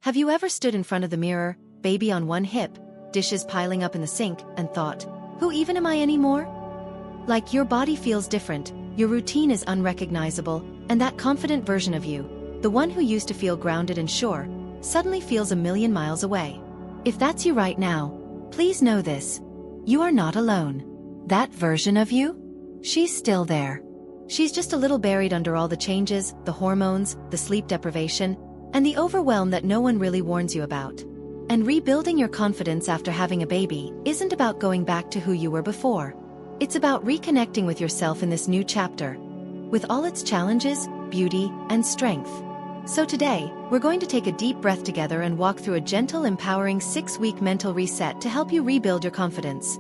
Have you ever stood in front of the mirror, baby on one hip, dishes piling up in the sink, and thought, who even am I anymore? Like your body feels different, your routine is unrecognizable, and that confident version of you, the one who used to feel grounded and sure, suddenly feels a million miles away. If that's you right now, please know this. You are not alone. That version of you? She's still there. She's just a little buried under all the changes, the hormones, the sleep deprivation, and the overwhelm that no one really warns you about. And rebuilding your confidence after having a baby isn't about going back to who you were before. It's about reconnecting with yourself in this new chapter, with all its challenges, beauty, and strength. So today, we're going to take a deep breath together and walk through a gentle, empowering 6-week mental reset to help you rebuild your confidence.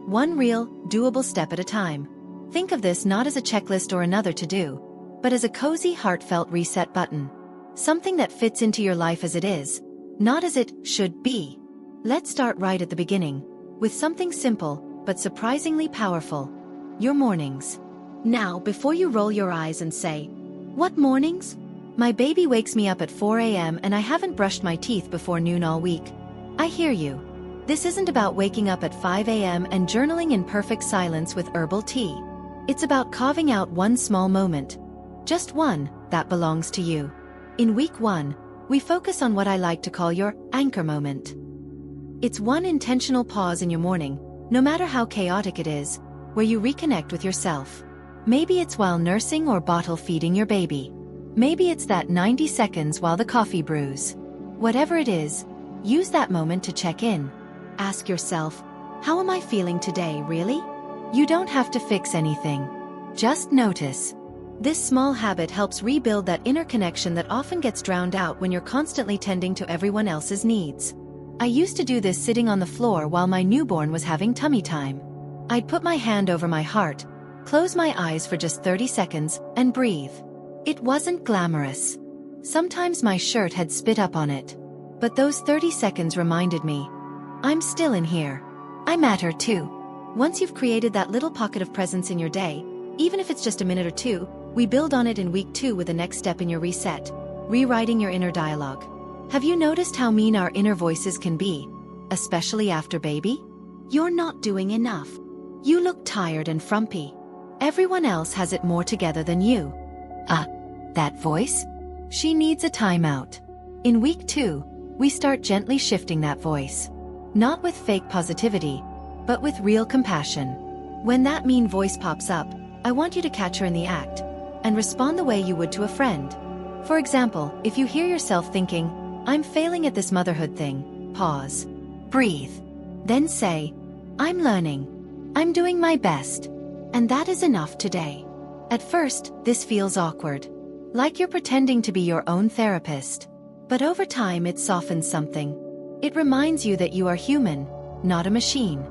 One real, doable step at a time. Think of this not as a checklist or another to-do, but as a cozy, heartfelt reset button. Something that fits into your life as it is, not as it should be. Let's start right at the beginning, with something simple, but surprisingly powerful. Your mornings. Now, before you roll your eyes and say, "What mornings? My baby wakes me up at 4 a.m. and I haven't brushed my teeth before noon all week." I hear you. This isn't about waking up at 5 a.m. and journaling in perfect silence with herbal tea. It's about carving out one small moment. Just one, that belongs to you. In week 1, we focus on what I like to call your anchor moment. It's one intentional pause in your morning, no matter how chaotic it is, where you reconnect with yourself. Maybe it's while nursing or bottle feeding your baby. Maybe it's that 90 seconds while the coffee brews. Whatever it is, use that moment to check in. Ask yourself, how am I feeling today, really? You don't have to fix anything. Just notice. This small habit helps rebuild that inner connection that often gets drowned out when you're constantly tending to everyone else's needs. I used to do this sitting on the floor while my newborn was having tummy time. I'd put my hand over my heart, close my eyes for just 30 seconds, and breathe. It wasn't glamorous. Sometimes my shirt had spit up on it. But those 30 seconds reminded me, I'm still in here. I matter too. Once you've created that little pocket of presence in your day, even if it's just a minute or two, we build on it in week 2 with the next step in your reset, rewriting your inner dialogue. Have you noticed how mean our inner voices can be, especially after baby? You're not doing enough. You look tired and frumpy. Everyone else has it more together than you. That voice? She needs a timeout. In week 2, we start gently shifting that voice. Not with fake positivity, but with real compassion. When that mean voice pops up, I want you to catch her in the act, and respond the way you would to a friend. For example, if you hear yourself thinking, I'm failing at this motherhood thing, pause. Breathe. Then say, I'm learning. I'm doing my best. And that is enough today. At first, this feels awkward. Like you're pretending to be your own therapist. But over time it softens something. It reminds you that you are human, not a machine.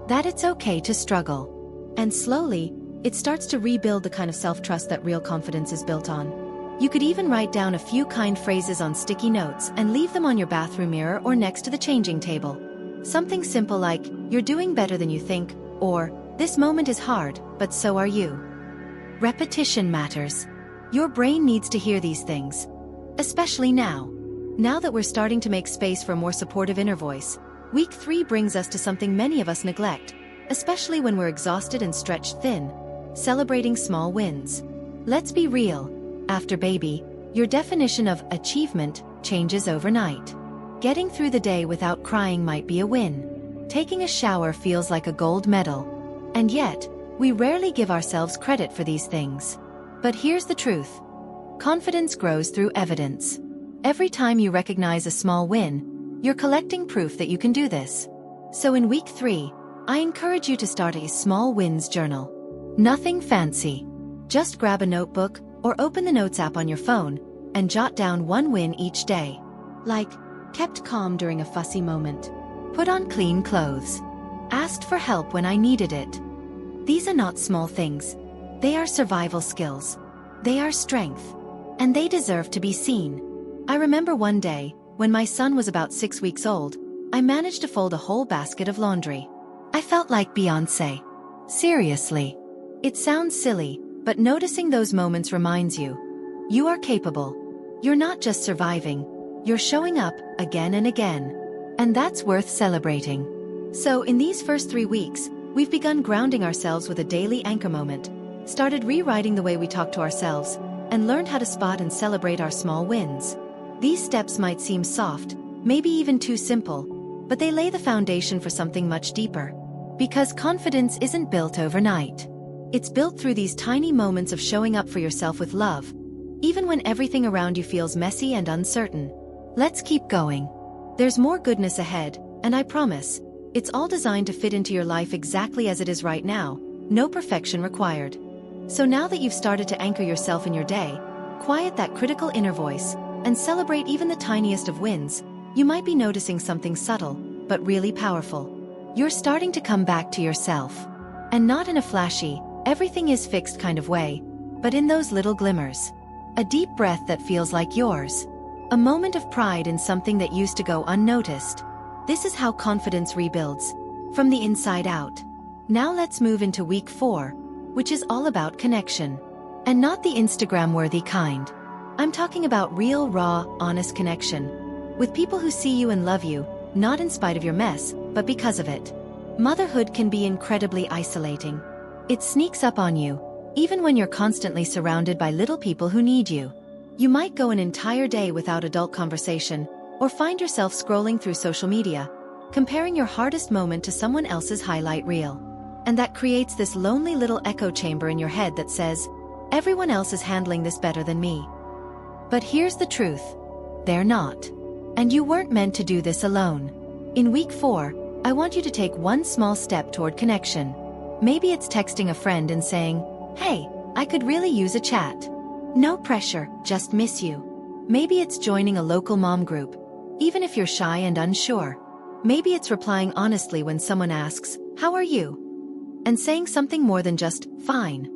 That it's okay to struggle. And slowly, it starts to rebuild the kind of self-trust that real confidence is built on. You could even write down a few kind phrases on sticky notes and leave them on your bathroom mirror or next to the changing table. Something simple like, you're doing better than you think, or, this moment is hard, but so are you. Repetition matters. Your brain needs to hear these things. Especially now. Now that we're starting to make space for a more supportive inner voice, week 3 brings us to something many of us neglect, especially when we're exhausted and stretched thin. Celebrating small wins. Let's be real. After baby, your definition of achievement changes overnight. Getting through the day without crying might be a win. Taking a shower feels like a gold medal. And yet, we rarely give ourselves credit for these things. But here's the truth. Confidence grows through evidence. Every time you recognize a small win, you're collecting proof that you can do this. So in week 3, I encourage you to start a small wins journal. Nothing fancy. Just grab a notebook or open the Notes app on your phone and jot down one win each day. Like, kept calm during a fussy moment. Put on clean clothes. Asked for help when I needed it. These are not small things. They are survival skills. They are strength. And they deserve to be seen. I remember one day, when my son was about 6 weeks old, I managed to fold a whole basket of laundry. I felt like Beyoncé. Seriously. It sounds silly, but noticing those moments reminds you. You are capable. You're not just surviving, You're showing up again and again. And that's worth celebrating. So in these first 3 weeks, we've begun grounding ourselves with a daily anchor moment, started rewriting the way we talk to ourselves, and learned how to spot and celebrate our small wins. These steps might seem soft, maybe even too simple, but they lay the foundation for something much deeper. Because confidence isn't built overnight. It's built through these tiny moments of showing up for yourself with love, even when everything around you feels messy and uncertain. Let's keep going. There's more goodness ahead, and I promise, it's all designed to fit into your life exactly as it is right now, no perfection required. So now that you've started to anchor yourself in your day, quiet that critical inner voice, and celebrate even the tiniest of wins, you might be noticing something subtle, but really powerful. You're starting to come back to yourself. And not in a flashy, everything is fixed kind of way, but in those little glimmers. A deep breath that feels like yours. A moment of pride in something that used to go unnoticed. This is how confidence rebuilds, from the inside out. Now let's move into week 4, which is all about connection. And not the Instagram-worthy kind. I'm talking about real, raw, honest connection. With people who see you and love you, not in spite of your mess, but because of it. Motherhood can be incredibly isolating. It sneaks up on you, even when you're constantly surrounded by little people who need you. You might go an entire day without adult conversation, or find yourself scrolling through social media, comparing your hardest moment to someone else's highlight reel. And that creates this lonely little echo chamber in your head that says, everyone else is handling this better than me. But here's the truth. They're not. And you weren't meant to do this alone. In week 4, I want you to take one small step toward connection. Maybe it's texting a friend and saying, "Hey, I could really use a chat." No pressure, just miss you. Maybe it's joining a local mom group, even if you're shy and unsure. Maybe it's replying honestly when someone asks, "How are you?" and saying something more than just, "Fine."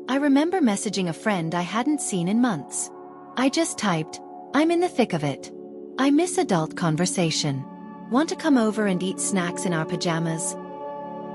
I remember messaging a friend I hadn't seen in months. I just typed, "I'm in the thick of it. I miss adult conversation. Want to come over and eat snacks in our pajamas?"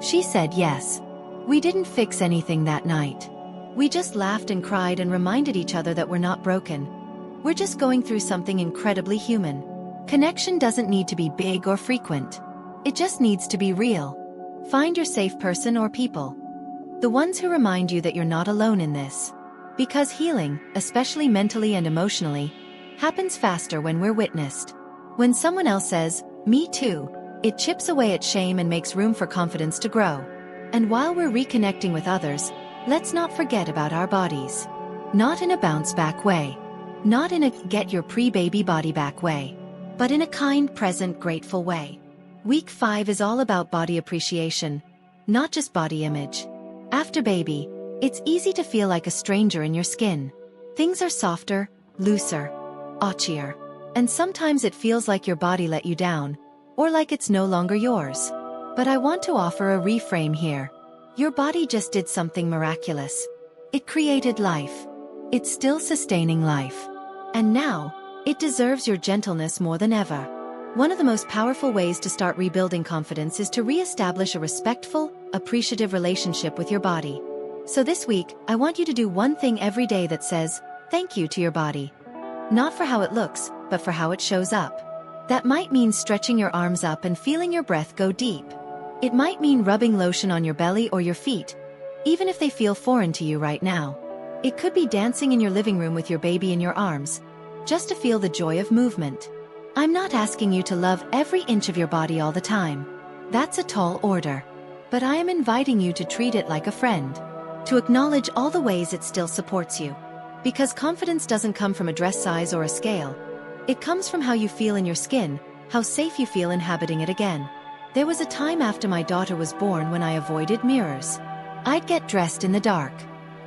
She said yes. We didn't fix anything that night. We just laughed and cried and reminded each other that we're not broken. We're just going through something incredibly human. Connection doesn't need to be big or frequent. It just needs to be real. Find your safe person or people. The ones who remind you that you're not alone in this. Because healing, especially mentally and emotionally, happens faster when we're witnessed. When someone else says, "Me too," it chips away at shame and makes room for confidence to grow. And while we're reconnecting with others, let's not forget about our bodies. Not in a bounce-back way. Not in a get-your-pre-baby body back way. But in a kind, present, grateful way. Week 5 is all about body appreciation, not just body image. After baby, it's easy to feel like a stranger in your skin. Things are softer, looser, archier. And sometimes it feels like your body let you down, or like it's no longer yours. But I want to offer a reframe here. Your body just did something miraculous. It created life. It's still sustaining life. And now, it deserves your gentleness more than ever. One of the most powerful ways to start rebuilding confidence is to re-establish a respectful, appreciative relationship with your body. So this week, I want you to do one thing every day that says, thank you to your body. Not for how it looks, but for how it shows up. That might mean stretching your arms up and feeling your breath go deep. It might mean rubbing lotion on your belly or your feet, even if they feel foreign to you right now. It could be dancing in your living room with your baby in your arms, just to feel the joy of movement. I'm not asking you to love every inch of your body all the time. That's a tall order. But I am inviting you to treat it like a friend. To acknowledge all the ways it still supports you. Because confidence doesn't come from a dress size or a scale. It comes from how you feel in your skin, how safe you feel inhabiting it again. There was a time after my daughter was born when I avoided mirrors. I'd get dressed in the dark.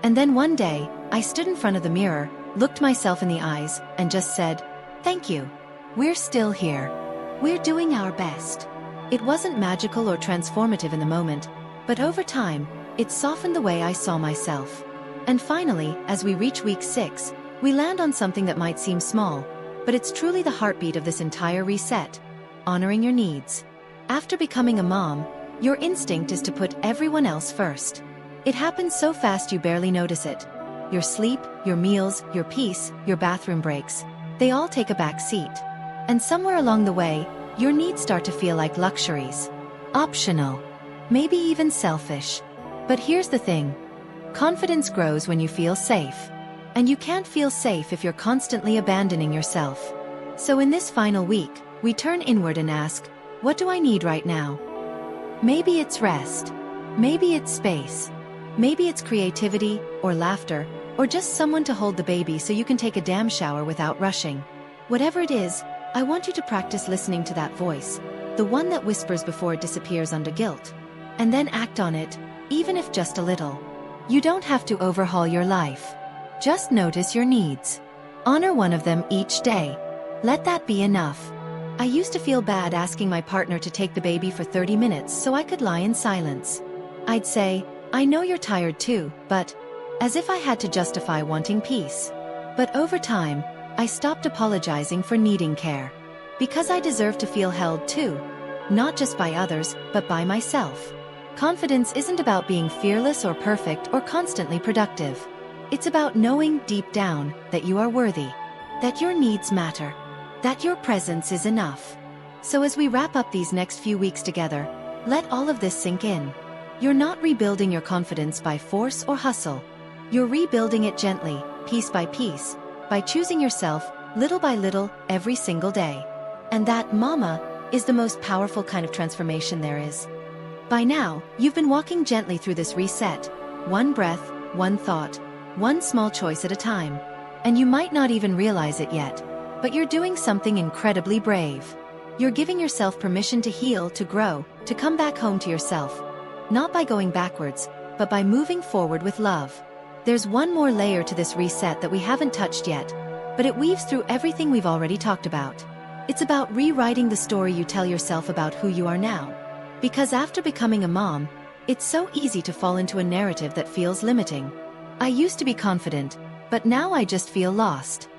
And then one day, I stood in front of the mirror, looked myself in the eyes, and just said, "Thank you. We're still here. We're doing our best." It wasn't magical or transformative in the moment, but over time, it softened the way I saw myself. And finally, as we reach week 6, we land on something that might seem small, but it's truly the heartbeat of this entire reset: honoring your needs. After becoming a mom, your instinct is to put everyone else first. It happens so fast you barely notice it. Your sleep, your meals, your peace, your bathroom breaks. they all take a back seat. And somewhere along the way, your needs start to feel like luxuries. Optional. Maybe even selfish. But here's the thing. Confidence grows when you feel safe. And you can't feel safe if you're constantly abandoning yourself. So in this final week, we turn inward and ask, what do I need right now? Maybe it's rest. Maybe it's space. Maybe it's creativity, or laughter, or just someone to hold the baby so you can take a damn shower without rushing. Whatever it is, I want you to practice listening to that voice, the one that whispers before it disappears under guilt. And then act on it, even if just a little. You don't have to overhaul your life. Just notice your needs. Honor one of them each day. Let that be enough. I used to feel bad asking my partner to take the baby for 30 minutes so I could lie in silence. I'd say, I know you're tired too, but... as if I had to justify wanting peace. But over time, I stopped apologizing for needing care. Because I deserve to feel held too. Not just by others, but by myself. Confidence isn't about being fearless or perfect or constantly productive. It's about knowing deep down that you are worthy. That your needs matter. That your presence is enough. So as we wrap up these next few weeks together, let all of this sink in. You're not rebuilding your confidence by force or hustle. You're rebuilding it gently, piece by piece, by choosing yourself, little by little, every single day. And that, mama, is the most powerful kind of transformation there is. By now, you've been walking gently through this reset, one breath, one thought, one small choice at a time. And you might not even realize it yet, but you're doing something incredibly brave. You're giving yourself permission to heal, to grow, to come back home to yourself. Not by going backwards, but by moving forward with love. There's one more layer to this reset that we haven't touched yet, but it weaves through everything we've already talked about. It's about rewriting the story you tell yourself about who you are now. Because after becoming a mom, it's so easy to fall into a narrative that feels limiting. I used to be confident, but now I just feel lost.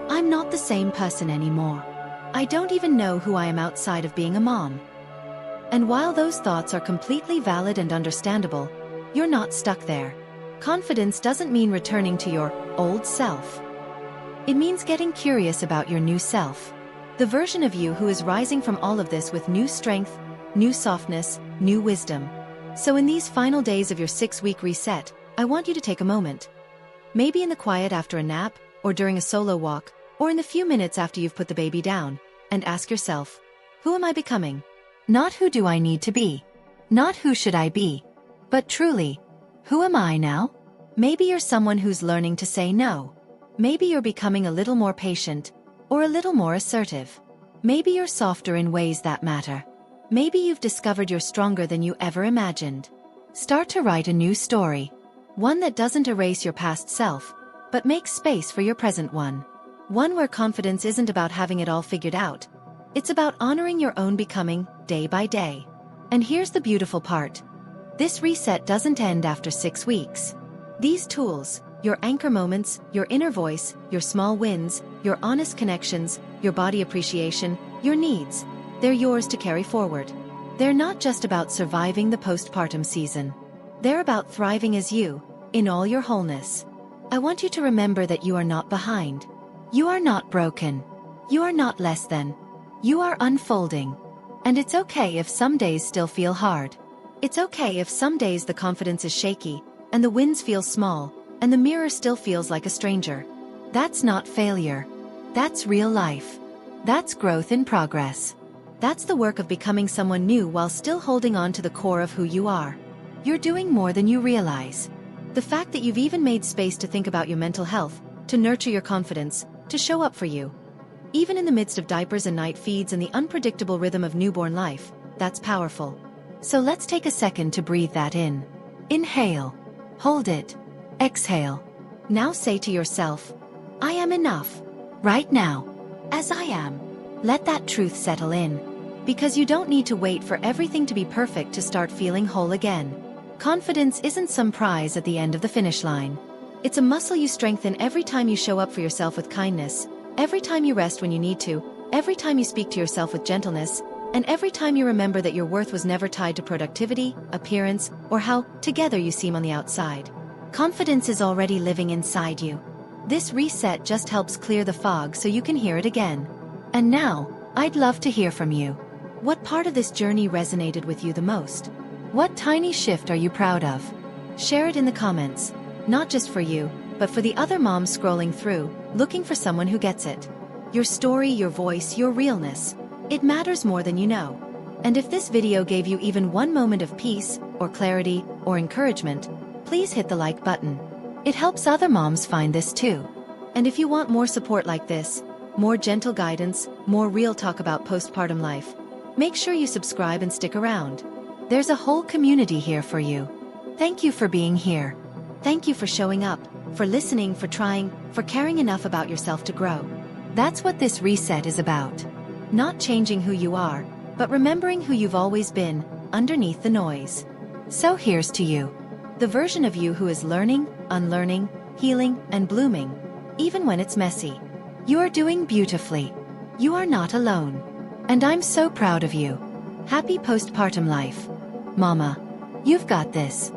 I'm not the same person anymore. I don't even know who I am outside of being a mom. And while those thoughts are completely valid and understandable, you're not stuck there. Confidence doesn't mean returning to your old self. It means getting curious about your new self. The version of you who is rising from all of this with new strength, new softness, new wisdom. So in these final days of your 6-week reset, I want you to take a moment. Maybe in the quiet after a nap, or during a solo walk, or in the few minutes after you've put the baby down, and ask yourself, who am I becoming? Not who do I need to be? Not who should I be? But truly, who am I now? Maybe you're someone who's learning to say no. Maybe you're becoming a little more patient, or a little more assertive. Maybe you're softer in ways that matter. Maybe you've discovered you're stronger than you ever imagined. Start to write a new story. One that doesn't erase your past self, but makes space for your present one. One where confidence isn't about having it all figured out. It's about honoring your own becoming, day by day. And here's the beautiful part. This reset doesn't end after 6 weeks. These tools, your anchor moments, your inner voice, your small wins, your honest connections, your body appreciation, your needs, they're yours to carry forward. They're not just about surviving the postpartum season. They're about thriving as you, in all your wholeness. I want you to remember that you are not behind. You are not broken. You are not less than. You are unfolding. And it's okay if some days still feel hard. It's okay if some days the confidence is shaky, and the wins feel small, and the mirror still feels like a stranger. That's not failure. That's real life. That's growth in progress. That's the work of becoming someone new while still holding on to the core of who you are. You're doing more than you realize. The fact that you've even made space to think about your mental health, to nurture your confidence, to show up for you. Even in the midst of diapers and night feeds and the unpredictable rhythm of newborn life, that's powerful. So let's take a second to breathe that in. Inhale. Hold it. Exhale. Now say to yourself, I am enough. Right now. As I am. Let that truth settle in. Because you don't need to wait for everything to be perfect to start feeling whole again. Confidence isn't some prize at the end of the finish line. It's a muscle you strengthen every time you show up for yourself with kindness, every time you rest when you need to, every time you speak to yourself with gentleness, and every time you remember that your worth was never tied to productivity, appearance, or how together you seem on the outside. Confidence is already living inside you. This reset just helps clear the fog so you can hear it again. And now, I'd love to hear from you. What part of this journey resonated with you the most? What tiny shift are you proud of? Share it in the comments, not just for you, but for the other moms scrolling through, looking for someone who gets it. Your story, your voice, your realness. It matters more than you know. And if this video gave you even one moment of peace, or clarity, or encouragement, please hit the like button. It helps other moms find this too. And if you want more support like this, more gentle guidance, more real talk about postpartum life, make sure you subscribe and stick around. There's a whole community here for you. Thank you for being here. Thank you for showing up, for listening, for trying, for caring enough about yourself to grow. That's what this reset is about. Not changing who you are, but remembering who you've always been, underneath the noise. So here's to you. The version of you who is learning, unlearning, healing, and blooming, even when it's messy. You are doing beautifully. You are not alone. And I'm so proud of you. Happy postpartum life. Mama, you've got this.